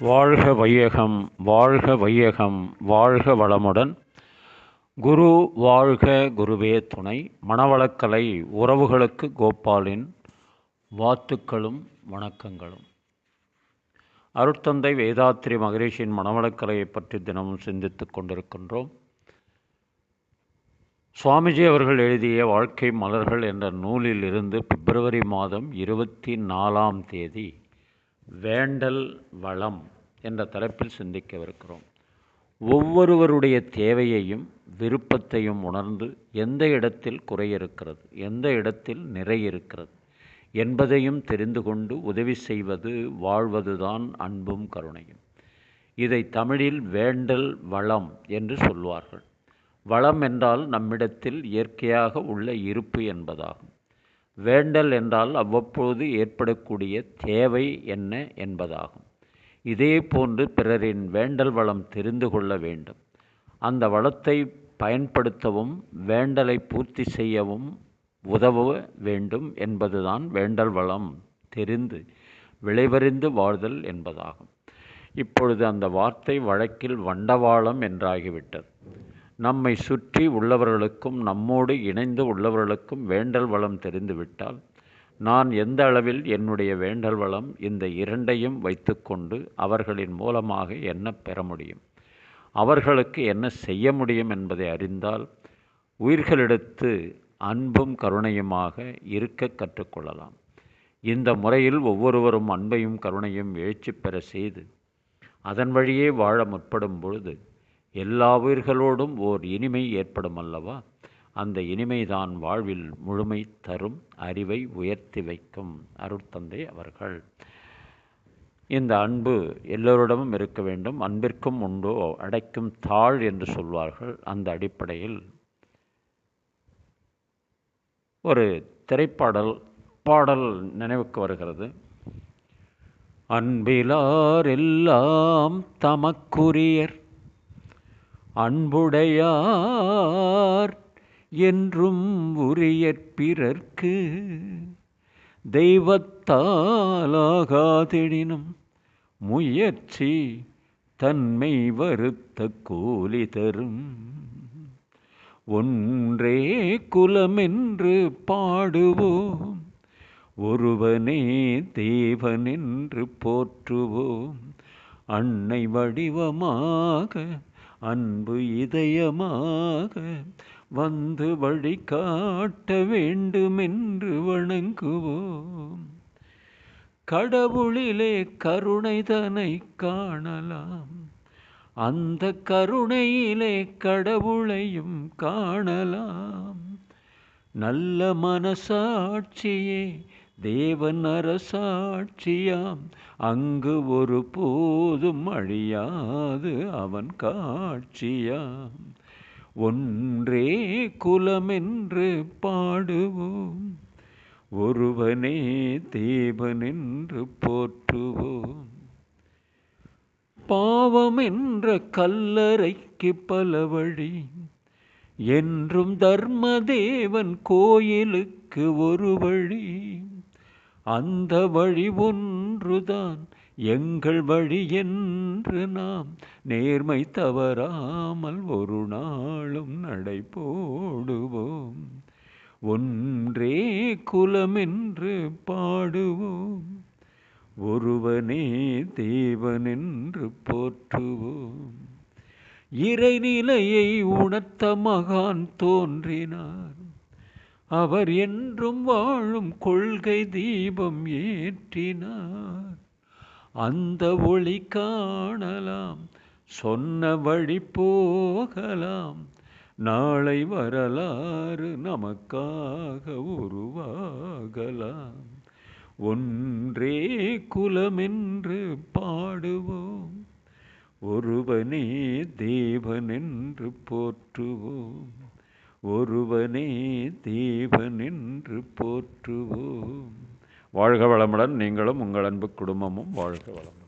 வாழ்க வையகம், வாழ்க வையகம், வாழ்க வளமுடன். குரு வாழ்க, குருவே துணை. மனவளக்கலை உறவுகளுக்கு கோபாலின் வாழ்த்துக்களும் வணக்கங்களும். அருட்தந்தை வேதாத்ரி மகரிஷியின் மனவளக்கலையை பற்றி தினமும் சிந்தித்துக் கொண்டிருக்கின்றோம். சுவாமிஜி அவர்கள் எழுதிய வாழ்க்கை மலர்கள் என்ற நூலில் இருந்து பிப்ரவரி மாதம் 24ஆம் தேதி வேண்டல் வளம் என்ற தலைப்பில் சிந்திக்கவிருக்கிறோம். ஒவ்வொருவருடைய தேவையையும் விருப்பத்தையும் உணர்ந்து எந்த இடத்தில் குறை இருக்கிறது, எந்த இடத்தில் நிறை இருக்கிறது என்பதையும் தெரிந்து கொண்டு உதவி செய்வது வாழ்வதுதான் அன்பும் கருணையும். இதை தமிழில் வேண்டல் வளம் என்று சொல்வார்கள். வளம் என்றால் நம்மிடத்தில் இயற்கையாக உள்ள இருப்பு என்பதாகும். வேண்டல் என்றால் அவ்வப்போது ஏற்படக்கூடிய தேவை என்ன என்பதாகும். இதே போன்று பிறரின் வேண்டல் வளம் தெரிந்து கொள்ள வேண்டும். அந்த வளத்தை பயன்படுத்தவும் வேண்டலை பூர்த்தி செய்யவும் உதவ வேண்டும் என்பதுதான் வேண்டல் வளம் தெரிந்து விளைவறிந்து வாழ்தல் என்பதாகும். இப்பொழுது அந்த வார்த்தை வழக்கில் வண்டவாளம் என்றாகிவிட்டது. நம்மை சுற்றி உள்ளவர்களுக்கும் நம்மோடு இணைந்து உள்ளவர்களுக்கும் வேண்டல் வளம் தெரிந்துவிட்டால் நான் எந்த அளவில் என்னுடைய வேண்டல் வளம் இந்த இரண்டையும் வைத்துக்கொண்டு அவர்களின் மூலமாக என்ன பெற முடியும், அவர்களுக்கு என்ன செய்ய முடியும் என்பதை அறிந்தால் உயிர்களிடத்து அன்பும் கருணையுமாக இருக்க கற்றுக்கொள்ளலாம். இந்த முறையில் ஒவ்வொருவரும் அன்பையும் கருணையும் எழுச்சி பெற செய்து அதன் வழியே வாழ முற்படும் பொழுது எல்லா உயிர்களோடும் ஓர் இனிமை ஏற்படும் அல்லவா? அந்த இனிமைதான் வாழ்வில் முழுமை தரும், அறிவை உயர்த்தி வைக்கும். அருட்தந்தை அவர்கள் இந்த அன்பு எல்லோரிடமும் இருக்க வேண்டும். அன்பிற்கும் உண்டோ அடைக்கும் தாழ் என்று சொல்வார்கள். அந்த அடிப்படையில் ஒரு பாடல் நினைவுக்கு வருகிறது. அன்பிலார் எல்லாம் தமக்குரியர், அன்புடையார் என்றும் உரியற் பிறர்க்கு, தெய்வத்தாலாகாதெனினும் முயற்சி தன்மை வருத்த கூலி தரும். ஒன்றே குலமென்று பாடுவோம், ஒருவனே தேவனென்று போற்றுவோம். அன்னை வடிவமாக அன்பு இதயமாக வந்து வழி காட்ட வேண்டுமென்று வணங்குவோம். கடவுளிலே கருணைதனை காணலாம், அந்த கருணையிலே கடவுளையும் காணலாம். நல்ல மனசாட்சியே தேவன் அரசாட்சியாம், அங்கு ஒரு போதும் அழியாது அவன் காட்சியாம். ஒன்றே குலமென்று பாடுவோம், ஒருவனே தேவனென்று போற்றுவோம். பாவம் என்ற கல்லறைக்கு பல வழி, என்றும் தர்மதேவன் கோயிலுக்கு ஒரு வழி. அந்த வழி ஒன்றுதான் எங்கள் வழி என்று நாம் நேர்மை தவறாமல் ஒரு நாளும் நடை போடுவோம். ஒன்றே குலமென்று பாடுவோம், ஒருவனே தேவனென்று போற்றுவோம். இறைநிலையை உணர்த்த மகான் தோன்றினார், அவர் என்றும் வாழும் கொள்கை தீபம் ஏற்றினார். அந்த ஒளி காணலாம், சொன்ன வழி போகலாம், நாளை வரலாறு நமக்காக உருவாகலாம். ஒன்றே குலமென்று பாடுவோம், ஒருவனே தேவனென்று போற்றுவோம். ஒருவனே தேவனென்று போற்றுவோம். வாழ்க வளமுடன். நீங்களும் உங்கள் அன்பு குடும்பமும் வாழ்க வளமுடன்.